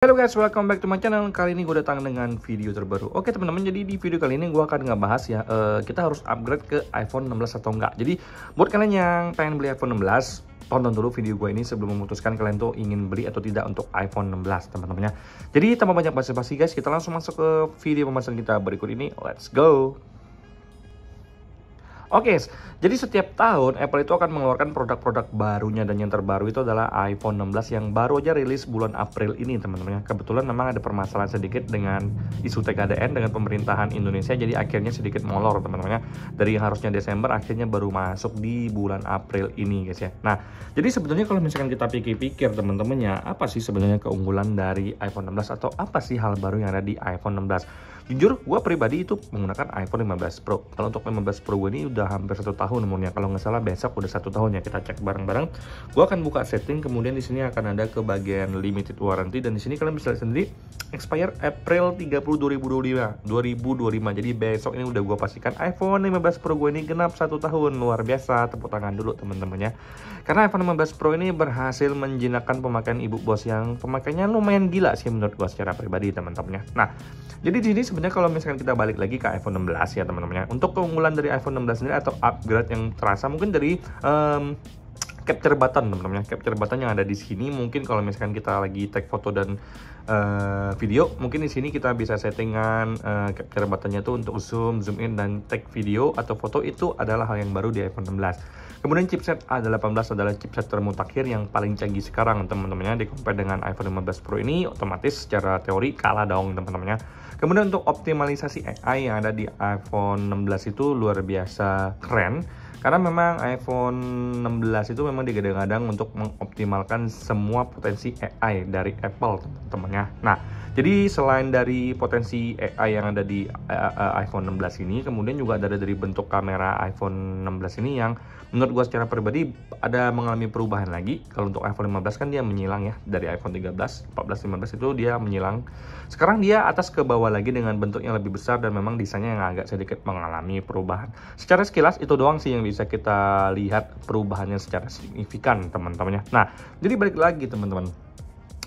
Halo guys, welcome back to my channel. Kali ini gue datang dengan video terbaru. Oke teman-teman, jadi di video kali ini gue akan ngebahas ya, kita harus upgrade ke iPhone 16 atau enggak. Jadi buat kalian yang pengen beli iPhone 16, tonton dulu video gue ini sebelum memutuskan kalian tuh ingin beli atau tidak untuk iPhone 16 teman-temannya. Jadi tanpa banyak basa-basi guys, kita langsung masuk ke video pembahasan kita berikut ini. Let's go! Oke, jadi setiap tahun Apple itu akan mengeluarkan produk-produk barunya, dan yang terbaru itu adalah iPhone 16 yang baru aja rilis bulan April ini teman-teman. Kebetulan memang ada permasalahan sedikit dengan isu TKDN dengan pemerintahan Indonesia, jadi akhirnya sedikit molor teman-teman. Dari yang harusnya Desember akhirnya baru masuk di bulan April ini guys ya. Nah, jadi sebenarnya kalau misalkan kita pikir-pikir teman-temannya, apa sih sebenarnya keunggulan dari iPhone 16 atau apa sih hal baru yang ada di iPhone 16? Jujur, gue pribadi itu menggunakan iPhone 15 Pro. Kalau untuk 15 Pro gue ini udah hampir 1 tahun umurnya. Kalau nggak salah besok udah 1 tahun ya. Kita cek bareng-bareng. Gue akan buka setting, kemudian di sini akan ada ke bagian limited warranty, dan di sini kalian bisa lihat sendiri expire April 30 2025. Jadi besok ini udah gue pastikan iPhone 15 Pro gue ini genap 1 tahun. Luar biasa, tepuk tangan dulu teman-temannya. Karena iPhone 15 Pro ini berhasil menjinakkan pemakaian ibu bos yang pemakaiannya lumayan gila sih menurut gue secara pribadi teman-temannya. Nah, jadi di sini sebenarnya kalau misalkan kita balik lagi ke iPhone 16 ya teman-teman ya, untuk keunggulan dari iPhone 16 sendiri atau upgrade yang terasa mungkin dari capture button teman-teman ya. Capture button yang ada di sini, mungkin kalau misalkan kita lagi take foto dan video, mungkin di sini kita bisa settingan capture buttonnya tuh untuk zoom in dan take video atau foto. Itu adalah hal yang baru di iPhone 16. Kemudian chipset A18 adalah chipset termutakhir yang paling canggih sekarang teman-temannya. Di-compare dengan iPhone 15 Pro ini otomatis secara teori kalah dong teman-temannya. Kemudian untuk optimalisasi AI yang ada di iPhone 16 itu luar biasa keren. Karena memang iPhone 16 itu memang digadang-gadang untuk mengoptimalkan semua potensi AI dari Apple teman-temannya. Nah, jadi selain dari potensi AI yang ada di iPhone 16 ini, kemudian juga ada dari bentuk kamera iPhone 16 ini yang menurut gue secara pribadi ada mengalami perubahan lagi. Kalau untuk iPhone 15 kan dia menyilang ya, dari iPhone 13, 14, 15 itu dia menyilang. Sekarang dia atas ke bawah lagi dengan bentuk yang lebih besar dan memang desainnya yang agak sedikit mengalami perubahan. Secara sekilas itu doang sih yang bisa kita lihat perubahannya secara signifikan teman-temannya. Nah, jadi balik lagi teman-teman,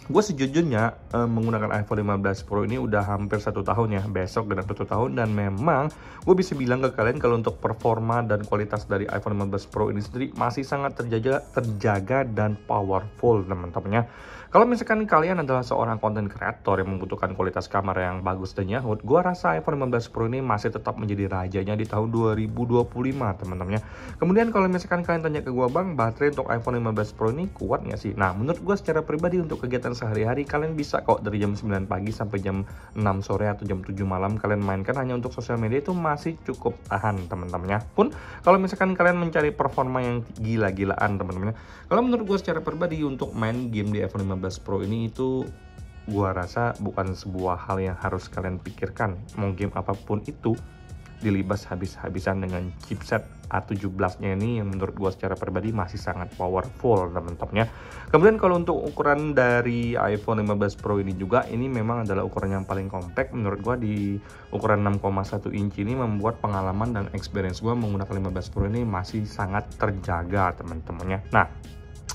gue sejujurnya menggunakan iPhone 15 Pro ini udah hampir 1 tahun ya, besok genap 1 tahun, dan memang gue bisa bilang ke kalian kalau untuk performa dan kualitas dari iPhone 15 Pro ini sendiri masih sangat terjaga dan powerful teman-temannya. Kalau misalkan kalian adalah seorang content creator yang membutuhkan kualitas kamera yang bagus dan nyahut, gue rasa iPhone 15 Pro ini masih tetap menjadi rajanya di tahun 2025 teman-temannya. Kemudian kalau misalkan kalian tanya ke gue, bang, baterai untuk iPhone 15 Pro ini kuat nggak sih? Nah, menurut gue secara pribadi untuk kegiatan sehari-hari kalian bisa kok dari jam 9 pagi sampai jam 6 sore atau jam 7 malam kalian mainkan hanya untuk sosial media, itu masih cukup tahan teman-temannya. Pun kalau misalkan kalian mencari performa yang gila-gilaan teman-temannya, kalau menurut gue secara pribadi untuk main game di iPhone 15 Pro ini itu gua rasa bukan sebuah hal yang harus kalian pikirkan. Mau game apapun itu dilibas habis-habisan dengan chipset A17-nya ini yang menurut gua secara pribadi masih sangat powerful teman-temannya. Kemudian kalau untuk ukuran dari iPhone 15 Pro ini juga, ini memang adalah ukuran yang paling compact menurut gua. Di ukuran 6,1 inci ini membuat pengalaman dan experience gua menggunakan 15 Pro ini masih sangat terjaga teman-temannya. Nah,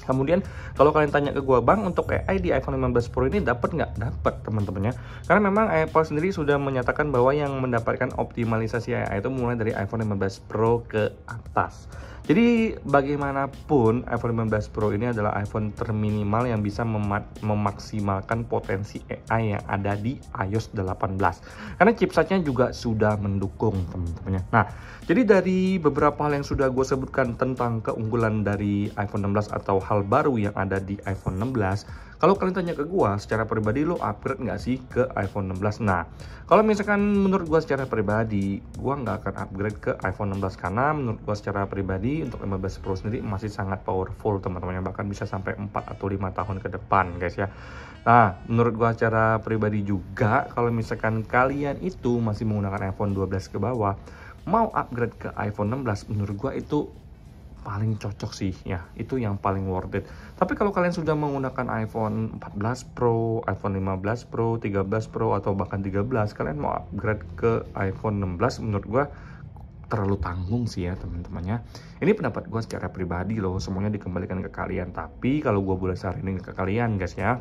kemudian kalau kalian tanya ke gue, bang, untuk AI di iPhone 15 Pro ini dapat nggak? Dapat teman-temannya. Karena memang Apple sendiri sudah menyatakan bahwa yang mendapatkan optimalisasi AI itu mulai dari iPhone 15 Pro ke atas. Jadi bagaimanapun iPhone 15 Pro ini adalah iPhone terminimal yang bisa memaksimalkan potensi AI yang ada di iOS 18. Karena chipsetnya juga sudah mendukung teman-temannya. Nah, jadi dari beberapa hal yang sudah gue sebutkan tentang keunggulan dari iPhone 16 atau hal baru yang ada di iPhone 16, kalau kalian tanya ke gue secara pribadi, lo upgrade nggak sih ke iPhone 16? Nah, kalau misalkan menurut gue secara pribadi, gue nggak akan upgrade ke iPhone 16 karena menurut gue secara pribadi untuk 15 Pro sendiri masih sangat powerful teman-teman, bahkan bisa sampai 4 atau 5 tahun ke depan guys ya. Nah, menurut gue secara pribadi juga, kalau misalkan kalian itu masih menggunakan iPhone 12 ke bawah, mau upgrade ke iPhone 16, menurut gue itu paling cocok sih ya, itu yang paling worth it. Tapi kalau kalian sudah menggunakan iPhone 14 Pro, iPhone 15 Pro, 13 Pro atau bahkan 13, kalian mau upgrade ke iPhone 16, menurut gua terlalu tanggung sih ya teman-temannya. Ini pendapat gua secara pribadi loh, semuanya dikembalikan ke kalian. Tapi kalau gua boleh saranin ke kalian guys ya,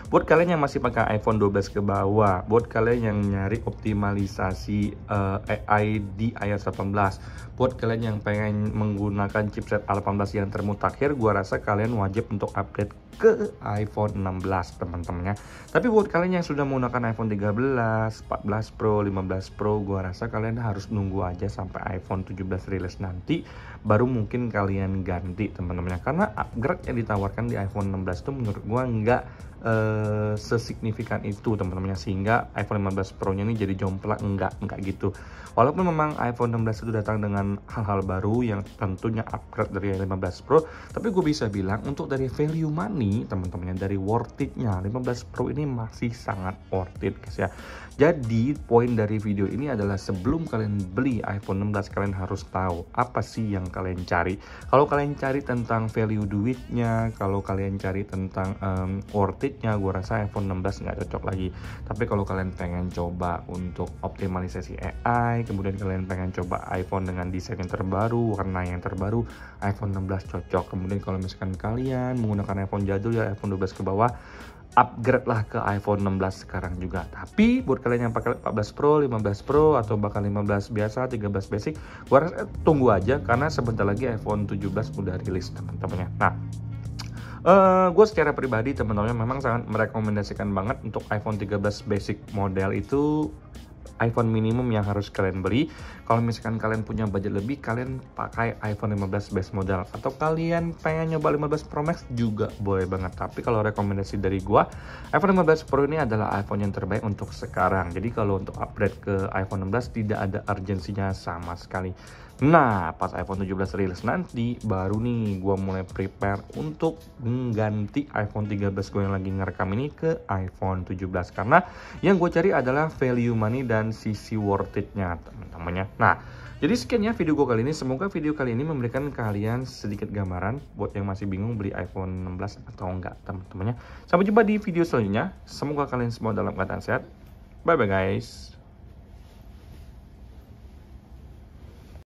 Buat kalian yang masih pakai iPhone 12 ke bawah, buat kalian yang nyari optimalisasi AI di iOS 18, buat kalian yang pengen menggunakan chipset A18 yang termutakhir, gua rasa kalian wajib untuk upgrade ke iPhone 16 teman-teman ya. Tapi buat kalian yang sudah menggunakan iPhone 13, 14 Pro, 15 Pro, gua rasa kalian harus nunggu aja sampai iPhone 17 rilis nanti, baru mungkin kalian ganti teman-teman ya. Karena upgrade yang ditawarkan di iPhone 16 itu menurut gua nggak sesignifikan itu teman-teman, sehingga iPhone 15 Pro nya ini jadi jomplang. Enggak gitu. Walaupun memang iPhone 16 itu datang dengan hal-hal baru yang tentunya upgrade dari 15 Pro, tapi gue bisa bilang untuk dari value money teman-teman, dari worth it-nya 15 Pro ini masih sangat worth it guys ya. Jadi poin dari video ini adalah sebelum kalian beli iPhone 16 kalian harus tahu apa sih yang kalian cari. Kalau kalian cari tentang value duitnya, kalau kalian cari tentang worth it-nya, gue rasa iPhone 16 nggak cocok lagi. Tapi kalau kalian pengen coba untuk optimalisasi AI, kemudian kalian pengen coba iPhone dengan desain yang terbaru, warna yang terbaru, iPhone 16 cocok. Kemudian kalau misalkan kalian menggunakan iPhone jadul ya iPhone 12 ke bawah, upgrade lah ke iPhone 16 sekarang juga. Tapi buat kalian yang pakai 14 Pro, 15 Pro atau bahkan 15 biasa, 13 basic, gua rasa tunggu aja karena sebentar lagi iPhone 17 udah rilis teman-teman ya. Nah, gue secara pribadi teman-teman memang sangat merekomendasikan banget untuk iPhone 13 basic model itu iPhone minimum yang harus kalian beli. Kalau misalkan kalian punya budget lebih, kalian pakai iPhone 15 base model, atau kalian pengen nyoba 15 Pro Max juga boleh banget. Tapi kalau rekomendasi dari gua, iPhone 15 Pro ini adalah iPhone yang terbaik untuk sekarang. Jadi kalau untuk upgrade ke iPhone 16 tidak ada urgensinya sama sekali. Nah, pas iPhone 17 rilis nanti, baru nih gue mulai prepare untuk mengganti iPhone 13 gue yang lagi ngerekam ini ke iPhone 17. Karena yang gue cari adalah value money dan sisi worth it-nya teman-temannya. Nah, jadi sekian ya video gue kali ini. Semoga video kali ini memberikan kalian sedikit gambaran buat yang masih bingung beli iPhone 16 atau enggak teman-temannya. Sampai jumpa di video selanjutnya. Semoga kalian semua dalam keadaan sehat. Bye-bye guys.